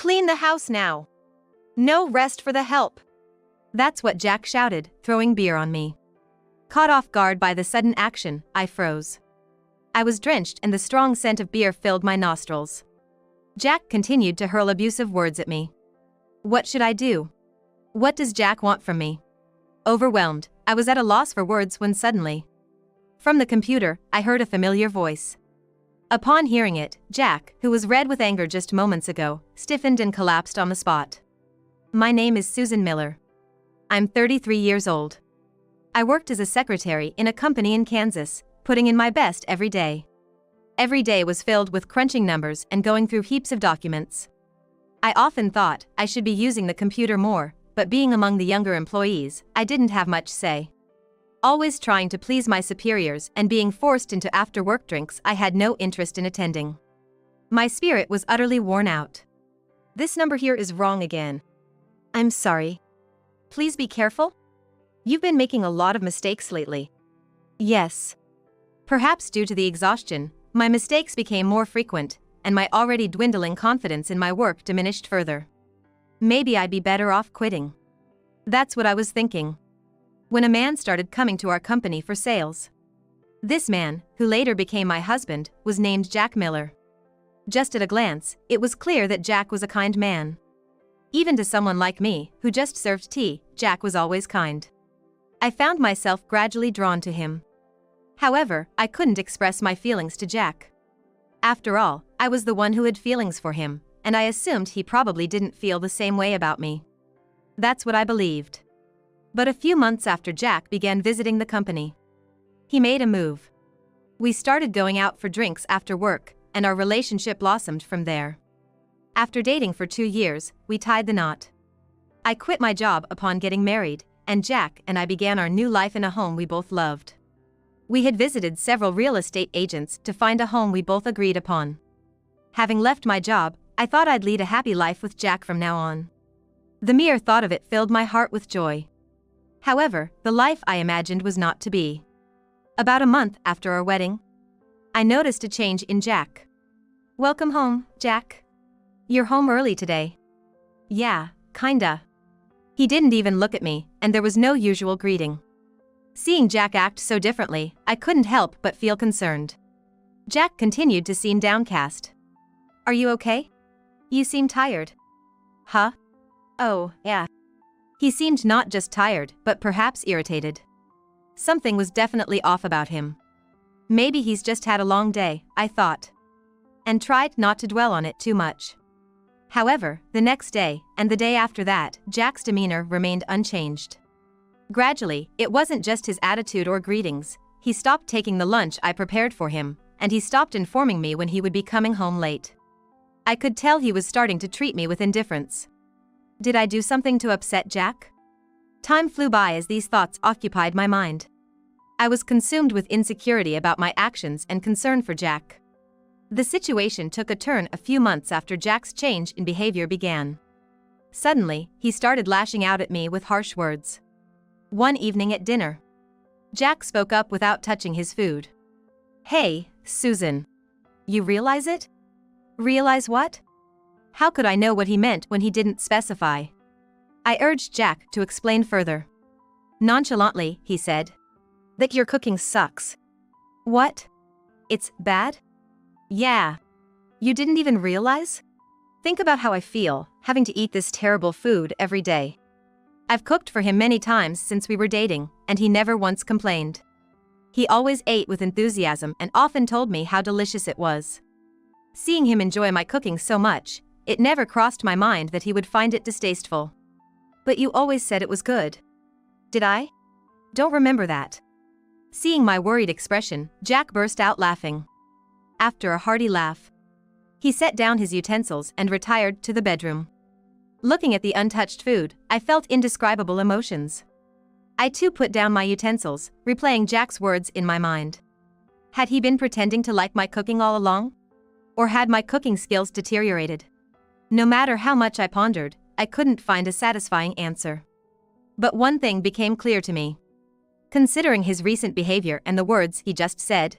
Clean the house now. No rest for the help. That's what Jack shouted, throwing beer on me. Caught off guard by the sudden action, I froze. I was drenched and the strong scent of beer filled my nostrils. Jack continued to hurl abusive words at me. What should I do? What does Jack want from me? Overwhelmed, I was at a loss for words when suddenly, from the computer, I heard a familiar voice. Upon hearing it, Jack, who was red with anger just moments ago, stiffened and collapsed on the spot. My name is Susan Miller. I'm 33 years old. I worked as a secretary in a company in Kansas, putting in my best every day. Every day was filled with crunching numbers and going through heaps of documents. I often thought I should be using the computer more, but being among the younger employees, I didn't have much say. Always trying to please my superiors and being forced into after-work drinks I had no interest in attending. My spirit was utterly worn out. This number here is wrong again. I'm sorry. Please be careful. You've been making a lot of mistakes lately. Yes. Perhaps due to the exhaustion, my mistakes became more frequent, and my already dwindling confidence in my work diminished further. Maybe I'd be better off quitting. That's what I was thinking, when a man started coming to our company for sales. This man, who later became my husband, was named Jack Miller. Just at a glance, it was clear that Jack was a kind man. Even to someone like me, who just served tea, Jack was always kind. I found myself gradually drawn to him. However, I couldn't express my feelings to Jack. After all, I was the one who had feelings for him, and I assumed he probably didn't feel the same way about me. That's what I believed. But a few months after Jack began visiting the company, he made a move. We started going out for drinks after work, and our relationship blossomed from there. After dating for 2 years, we tied the knot. I quit my job upon getting married, and Jack and I began our new life in a home we both loved. We had visited several real estate agents to find a home we both agreed upon. Having left my job, I thought I'd lead a happy life with Jack from now on. The mere thought of it filled my heart with joy. However, the life I imagined was not to be. About a month after our wedding, I noticed a change in Jack. Welcome home, Jack. You're home early today. Yeah, kinda. He didn't even look at me, and there was no usual greeting. Seeing Jack act so differently, I couldn't help but feel concerned. Jack continued to seem downcast. Are you okay? You seem tired. Huh? Oh, yeah. He seemed not just tired, but perhaps irritated. Something was definitely off about him. Maybe he's just had a long day, I thought, and tried not to dwell on it too much. However, the next day, and the day after that, Jack's demeanor remained unchanged. Gradually, it wasn't just his attitude or greetings. He stopped taking the lunch I prepared for him, and he stopped informing me when he would be coming home late. I could tell he was starting to treat me with indifference. Did I do something to upset Jack? Time flew by as these thoughts occupied my mind. I was consumed with insecurity about my actions and concern for Jack. The situation took a turn a few months after Jack's change in behavior began. Suddenly, he started lashing out at me with harsh words. One evening at dinner, Jack spoke up without touching his food. Hey, Susan. You realize it? Realize what? How could I know what he meant when he didn't specify? I urged Jack to explain further. Nonchalantly, he said, that your cooking sucks. What? It's bad? Yeah. You didn't even realize? Think about how I feel, having to eat this terrible food every day. I've cooked for him many times since we were dating, and he never once complained. He always ate with enthusiasm and often told me how delicious it was. Seeing him enjoy my cooking so much, it never crossed my mind that he would find it distasteful. But you always said it was good. Did I? Don't remember that. Seeing my worried expression, Jack burst out laughing. After a hearty laugh, he set down his utensils and retired to the bedroom. Looking at the untouched food, I felt indescribable emotions. I too put down my utensils, replaying Jack's words in my mind. Had he been pretending to like my cooking all along? Or had my cooking skills deteriorated? No matter how much I pondered, I couldn't find a satisfying answer. But one thing became clear to me. Considering his recent behavior and the words he just said,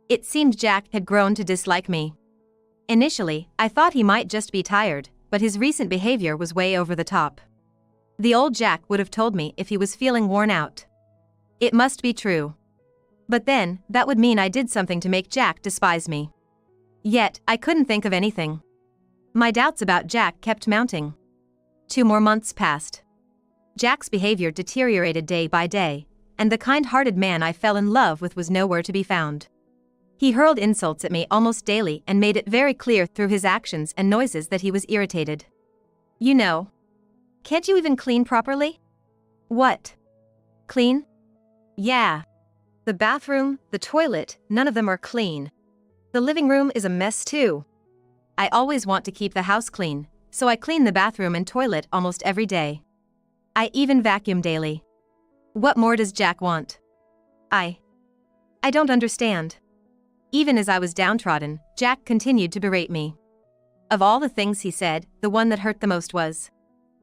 it seemed Jack had grown to dislike me. Initially, I thought he might just be tired, but his recent behavior was way over the top. The old Jack would have told me if he was feeling worn out. It must be true. But then, that would mean I did something to make Jack despise me. Yet, I couldn't think of anything. My doubts about Jack kept mounting. 2 more months passed. Jack's behavior deteriorated day by day, and the kind-hearted man I fell in love with was nowhere to be found. He hurled insults at me almost daily and made it very clear through his actions and noises that he was irritated. You know. Can't you even clean properly? What? Clean? Yeah. The bathroom, the toilet, none of them are clean. The living room is a mess too. I always want to keep the house clean, so I clean the bathroom and toilet almost every day. I even vacuum daily. What more does Jack want? I don't understand. Even as I was downtrodden, Jack continued to berate me. Of all the things he said, the one that hurt the most was,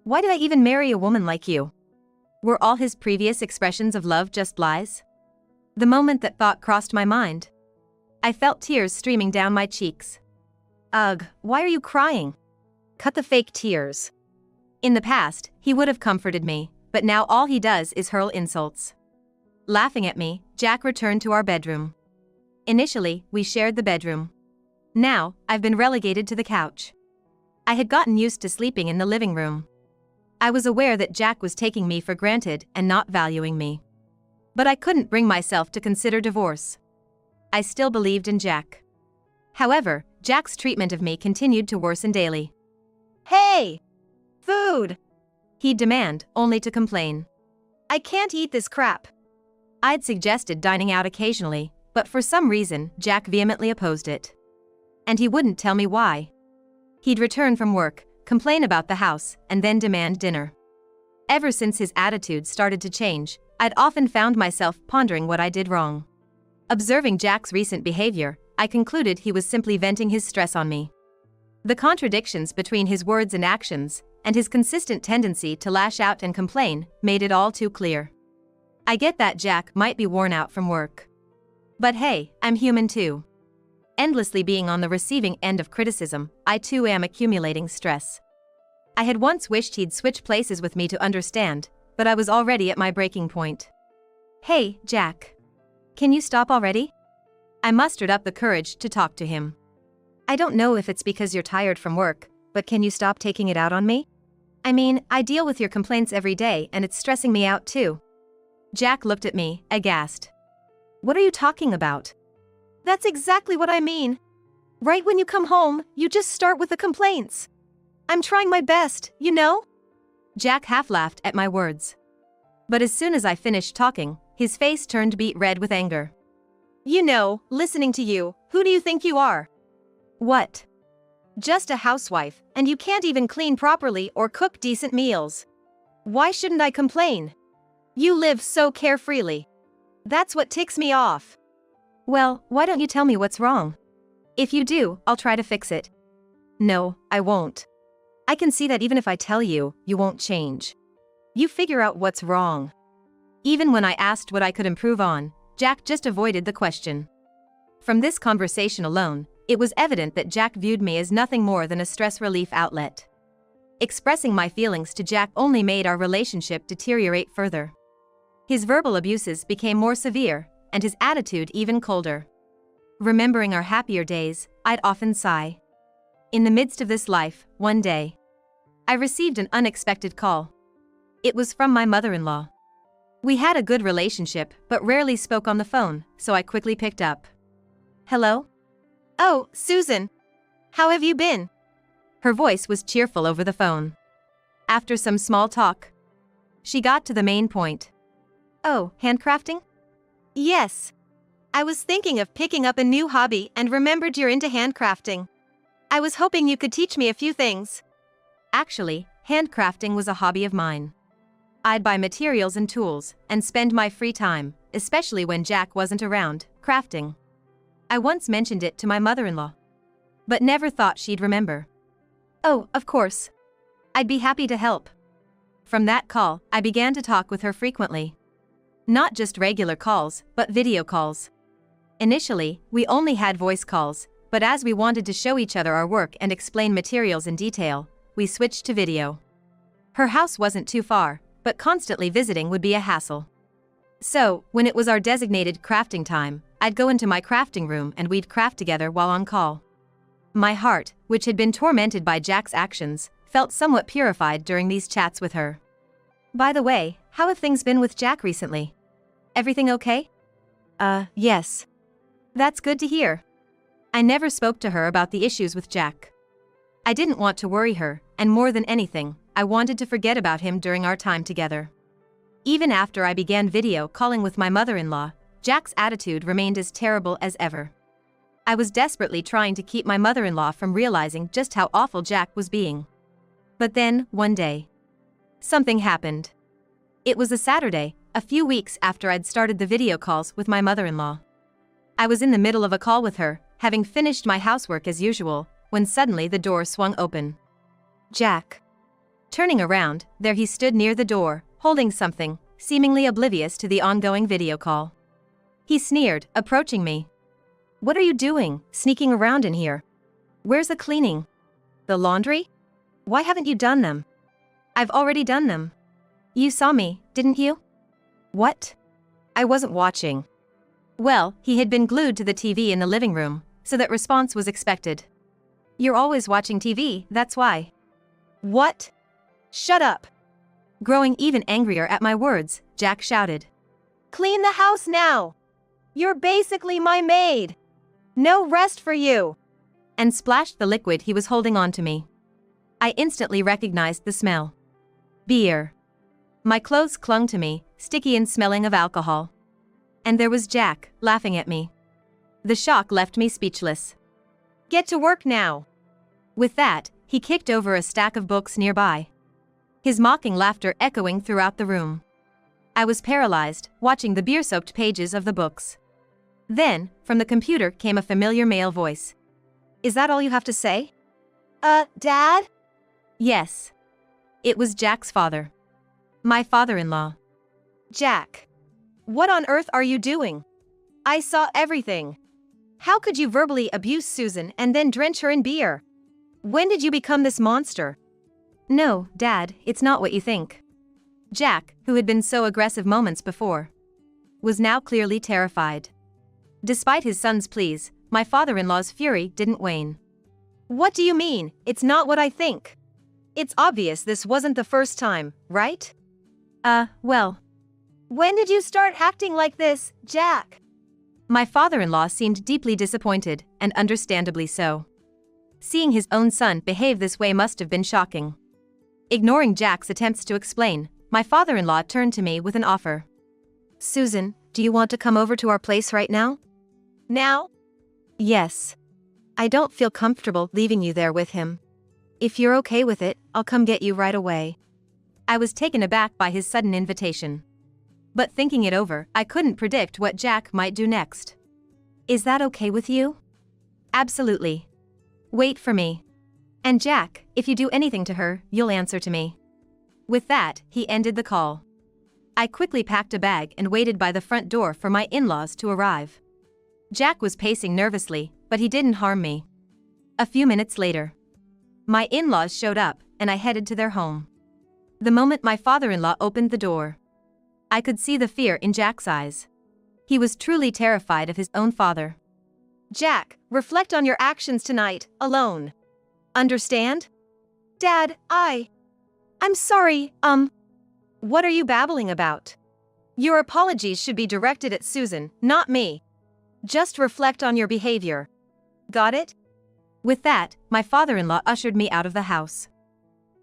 "Why did I even marry a woman like you?" Were all his previous expressions of love just lies? The moment that thought crossed my mind, I felt tears streaming down my cheeks. Ugh, why are you crying? Cut the fake tears. In the past, he would have comforted me, but now all he does is hurl insults. Laughing at me, Jack returned to our bedroom. Initially, we shared the bedroom. Now, I've been relegated to the couch. I had gotten used to sleeping in the living room. I was aware that Jack was taking me for granted and not valuing me. But I couldn't bring myself to consider divorce. I still believed in Jack. However, Jack's treatment of me continued to worsen daily. "Hey! Food!" he'd demand, only to complain. "I can't eat this crap." I'd suggested dining out occasionally, but for some reason, Jack vehemently opposed it. And he wouldn't tell me why. He'd return from work, complain about the house, and then demand dinner. Ever since his attitude started to change, I'd often found myself pondering what I did wrong. Observing Jack's recent behavior, I concluded he was simply venting his stress on me. The contradictions between his words and actions, and his consistent tendency to lash out and complain, made it all too clear. I get that Jack might be worn out from work. But hey, I'm human too. Endlessly being on the receiving end of criticism, I too am accumulating stress. I had once wished he'd switch places with me to understand, but I was already at my breaking point. "Hey, Jack. Can you stop already?" I mustered up the courage to talk to him. "I don't know if it's because you're tired from work, but can you stop taking it out on me? I mean, I deal with your complaints every day and it's stressing me out too." Jack looked at me, aghast. "What are you talking about?" "That's exactly what I mean. Right when you come home, you just start with the complaints. I'm trying my best, you know?" Jack half laughed at my words. But as soon as I finished talking, his face turned beet red with anger. "You know, listening to you, who do you think you are?" "What?" "Just a housewife, and you can't even clean properly or cook decent meals. Why shouldn't I complain? You live so carefreely. That's what ticks me off." "Well, why don't you tell me what's wrong? If you do, I'll try to fix it." "No, I won't. I can see that even if I tell you, you won't change. You figure out what's wrong." Even when I asked what I could improve on, Jack just avoided the question. From this conversation alone, it was evident that Jack viewed me as nothing more than a stress relief outlet. Expressing my feelings to Jack only made our relationship deteriorate further. His verbal abuses became more severe, and his attitude even colder. Remembering our happier days, I'd often sigh. In the midst of this life, one day, I received an unexpected call. It was from my mother-in-law. We had a good relationship, but rarely spoke on the phone, so I quickly picked up. "Hello?" "Oh, Susan. How have you been?" Her voice was cheerful over the phone. After some small talk, she got to the main point. "Oh, handcrafting?" "Yes. I was thinking of picking up a new hobby and remembered you're into handcrafting. I was hoping you could teach me a few things." Actually, handcrafting was a hobby of mine. I'd buy materials and tools, and spend my free time, especially when Jack wasn't around, crafting. I once mentioned it to my mother-in-law, but never thought she'd remember. "Oh, of course. I'd be happy to help." From that call, I began to talk with her frequently. Not just regular calls, but video calls. Initially, we only had voice calls, but as we wanted to show each other our work and explain materials in detail, we switched to video. Her house wasn't too far, but constantly visiting would be a hassle. So, when it was our designated crafting time, I'd go into my crafting room and we'd craft together while on call. My heart, which had been tormented by Jack's actions, felt somewhat purified during these chats with her. By the way, how have things been with Jack recently? Everything okay? Yes. That's good to hear. I never spoke to her about the issues with Jack. I didn't want to worry her, and more than anything, I wanted to forget about him during our time together. Even after I began video calling with my mother-in-law, Jack's attitude remained as terrible as ever. I was desperately trying to keep my mother-in-law from realizing just how awful Jack was being. But then, one day, something happened. It was a Saturday, a few weeks after I'd started the video calls with my mother-in-law. I was in the middle of a call with her, having finished my housework as usual, when suddenly the door swung open. Jack. Turning around, there he stood near the door, holding something, seemingly oblivious to the ongoing video call. He sneered, approaching me. "What are you doing, sneaking around in here? Where's the cleaning? The laundry? Why haven't you done them?" "I've already done them. You saw me, didn't you?" "What? I wasn't watching." Well, he had been glued to the TV in the living room, so that response was expected. "You're always watching TV, that's why." "What? Shut up." Growing even angrier at my words, Jack shouted. "Clean the house now! You're basically my maid! No rest for you!" And splashed the liquid he was holding onto me. I instantly recognized the smell. Beer. My clothes clung to me, sticky and smelling of alcohol. And there was Jack, laughing at me. The shock left me speechless. "Get to work now!" With that, he kicked over a stack of books nearby. His mocking laughter echoing throughout the room. I was paralyzed, watching the beer-soaked pages of the books. Then, from the computer came a familiar male voice. "Is that all you have to say?" Dad?" Yes. It was Jack's father. My father-in-law. "Jack. What on earth are you doing? I saw everything. How could you verbally abuse Susan and then drench her in beer? When did you become this monster?" "No, Dad, it's not what you think." Jack, who had been so aggressive moments before, was now clearly terrified. Despite his son's pleas, my father-in-law's fury didn't wane. "What do you mean, it's not what I think? It's obvious this wasn't the first time, right?" Well. "When did you start acting like this, Jack?" My father-in-law seemed deeply disappointed, and understandably so. Seeing his own son behave this way must have been shocking. Ignoring Jack's attempts to explain, my father-in-law turned to me with an offer. "Susan, do you want to come over to our place right now?" "Now?" "Yes. I don't feel comfortable leaving you there with him. If you're okay with it, I'll come get you right away." I was taken aback by his sudden invitation. But thinking it over, I couldn't predict what Jack might do next. "Is that okay with you?" "Absolutely. Wait for me. And Jack, if you do anything to her, you'll answer to me." With that, he ended the call. I quickly packed a bag and waited by the front door for my in-laws to arrive. Jack was pacing nervously, but he didn't harm me. A few minutes later, my in-laws showed up, and I headed to their home. The moment my father-in-law opened the door, I could see the fear in Jack's eyes. He was truly terrified of his own father. "Jack, reflect on your actions tonight, alone. Understand?" "Dad, I'm sorry, What are you babbling about? Your apologies should be directed at Susan, not me. Just reflect on your behavior. Got it?" With that, my father-in-law ushered me out of the house.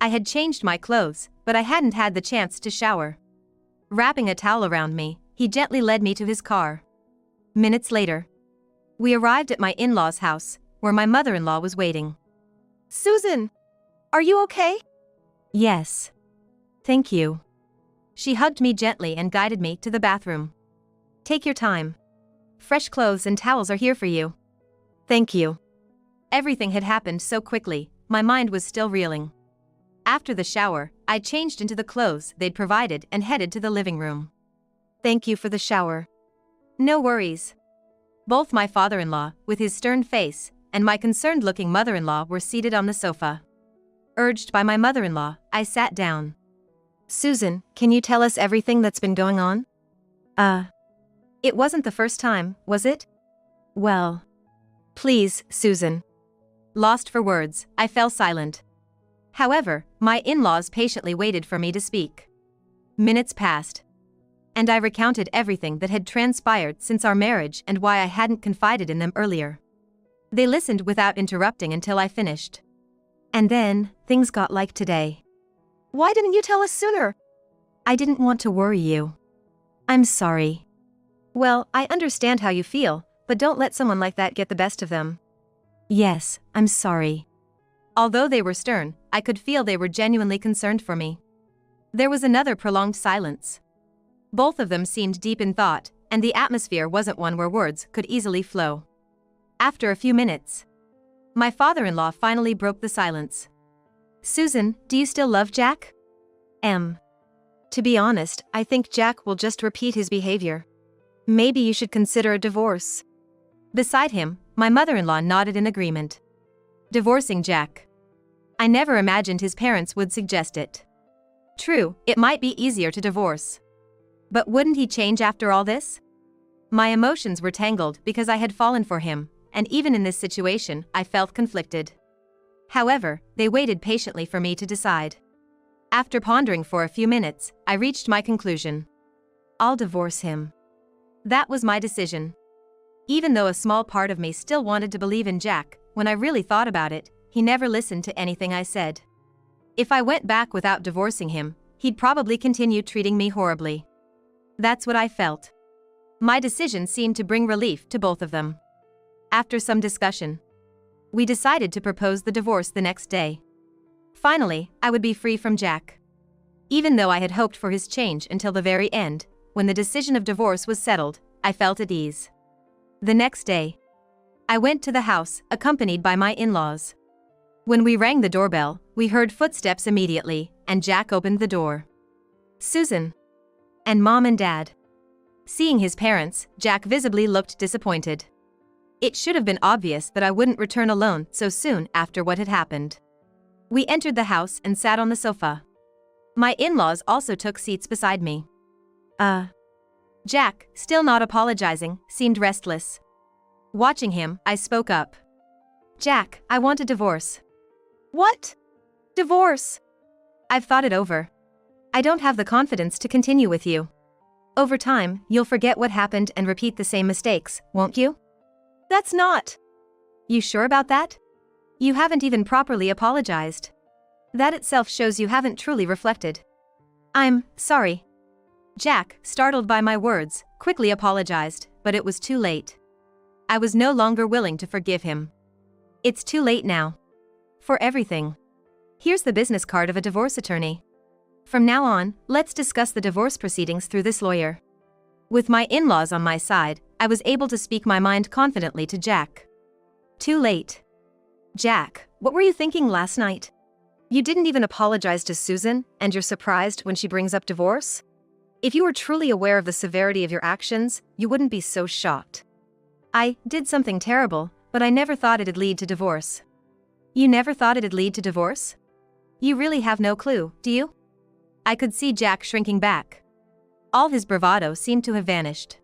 I had changed my clothes, but I hadn't had the chance to shower. Wrapping a towel around me, he gently led me to his car. Minutes later, we arrived at my in-laws' house, where my mother-in-law was waiting. "Susan, are you okay?" "Yes. Thank you." She hugged me gently and guided me to the bathroom. "Take your time. Fresh clothes and towels are here for you." "Thank you." Everything had happened so quickly, my mind was still reeling. After the shower, I changed into the clothes they'd provided and headed to the living room. "Thank you for the shower." "No worries." Both my father-in-law, with his stern face, and my concerned-looking mother-in-law were seated on the sofa. Urged by my mother-in-law, I sat down. Susan, can you tell us everything that's been going on? It wasn't the first time, was it? Well. Please, Susan. Lost for words, I fell silent. However, my in-laws patiently waited for me to speak. Minutes passed. And I recounted everything that had transpired since our marriage and why I hadn't confided in them earlier. They listened without interrupting until I finished. And then, things got like today. Why didn't you tell us sooner? I didn't want to worry you. I'm sorry. Well, I understand how you feel, but don't let someone like that get the best of them. Yes, I'm sorry. Although they were stern, I could feel they were genuinely concerned for me. There was another prolonged silence. Both of them seemed deep in thought, and the atmosphere wasn't one where words could easily flow. After a few minutes, my father-in-law finally broke the silence. Susan, do you still love Jack? To be honest, I think Jack will just repeat his behavior. Maybe you should consider a divorce. Beside him, my mother-in-law nodded in agreement. Divorcing Jack. I never imagined his parents would suggest it. True, it might be easier to divorce. But wouldn't he change after all this? My emotions were tangled because I had fallen for him, and even in this situation, I felt conflicted. However, they waited patiently for me to decide. After pondering for a few minutes, I reached my conclusion. I'll divorce him. That was my decision. Even though a small part of me still wanted to believe in Jack, when I really thought about it, he never listened to anything I said. If I went back without divorcing him, he'd probably continue treating me horribly. That's what I felt. My decision seemed to bring relief to both of them. After some discussion, we decided to propose the divorce the next day. Finally, I would be free from Jack. Even though I had hoped for his change until the very end, when the decision of divorce was settled, I felt at ease. The next day, I went to the house, accompanied by my in-laws. When we rang the doorbell, we heard footsteps immediately, and Jack opened the door. Susan. And Mom and Dad. Seeing his parents, Jack visibly looked disappointed. It should have been obvious that I wouldn't return alone so soon after what had happened. We entered the house and sat on the sofa. My in-laws also took seats beside me. Jack, still not apologizing, seemed restless. Watching him, I spoke up. Jack, I want a divorce. What? Divorce? I've thought it over. I don't have the confidence to continue with you. Over time, you'll forget what happened and repeat the same mistakes, won't you? That's not. You sure about that? You haven't even properly apologized. That itself shows you haven't truly reflected. I'm sorry. Jack, startled by my words, quickly apologized, but it was too late. I was no longer willing to forgive him. It's too late now. For everything. Here's the business card of a divorce attorney. From now on, let's discuss the divorce proceedings through this lawyer. With my in-laws on my side, I was able to speak my mind confidently to Jack. Too late. Jack, what were you thinking last night? You didn't even apologize to Susan, and you're surprised when she brings up divorce? If you were truly aware of the severity of your actions, you wouldn't be so shocked. I did something terrible, but I never thought it'd lead to divorce. You never thought it'd lead to divorce? You really have no clue, do you? I could see Jack shrinking back. All his bravado seemed to have vanished.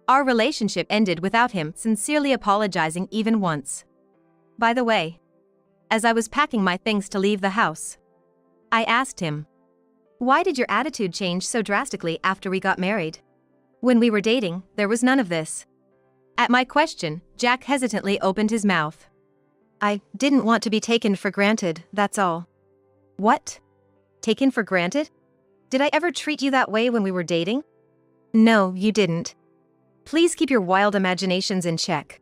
Our relationship ended without him sincerely apologizing even once. By the way, as I was packing my things to leave the house, I asked him, why did your attitude change so drastically after we got married? When we were dating, there was none of this. At my question, Jack hesitantly opened his mouth. I didn't want to be taken for granted, that's all. What? Taken for granted? Did I ever treat you that way when we were dating? No, you didn't. Please keep your wild imaginations in check.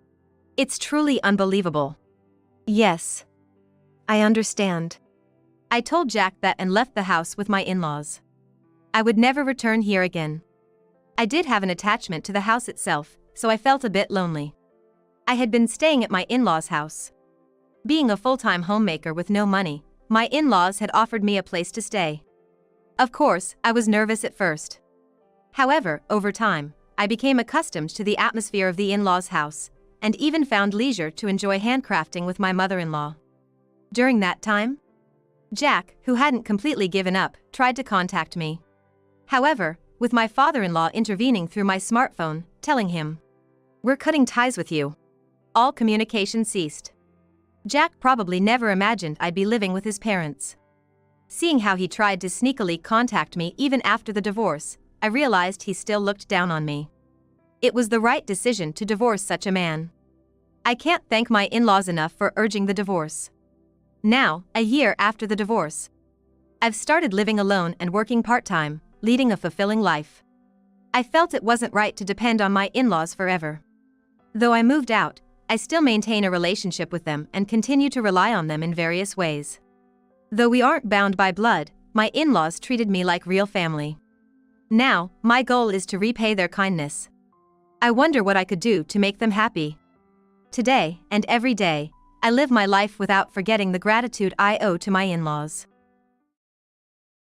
It's truly unbelievable. Yes. I understand. I told Jack that and left the house with my in-laws. I would never return here again. I did have an attachment to the house itself, so I felt a bit lonely. I had been staying at my in-laws' house. Being a full-time homemaker with no money, my in-laws had offered me a place to stay. Of course, I was nervous at first. However, over time, I became accustomed to the atmosphere of the in-laws' house, and even found leisure to enjoy handcrafting with my mother-in-law. During that time, Jack, who hadn't completely given up, tried to contact me. However, with my father-in-law intervening through my smartphone, telling him, "We're cutting ties with you," all communication ceased. Jack probably never imagined I'd be living with his parents. Seeing how he tried to sneakily contact me even after the divorce, I realized he still looked down on me. It was the right decision to divorce such a man. I can't thank my in-laws enough for urging the divorce. Now, a year after the divorce, I've started living alone and working part-time, leading a fulfilling life. I felt it wasn't right to depend on my in-laws forever. Though I moved out, I still maintain a relationship with them and continue to rely on them in various ways. Though we aren't bound by blood, my in-laws treated me like real family. Now, my goal is to repay their kindness. I wonder what I could do to make them happy. Today, and every day, I live my life without forgetting the gratitude I owe to my in-laws.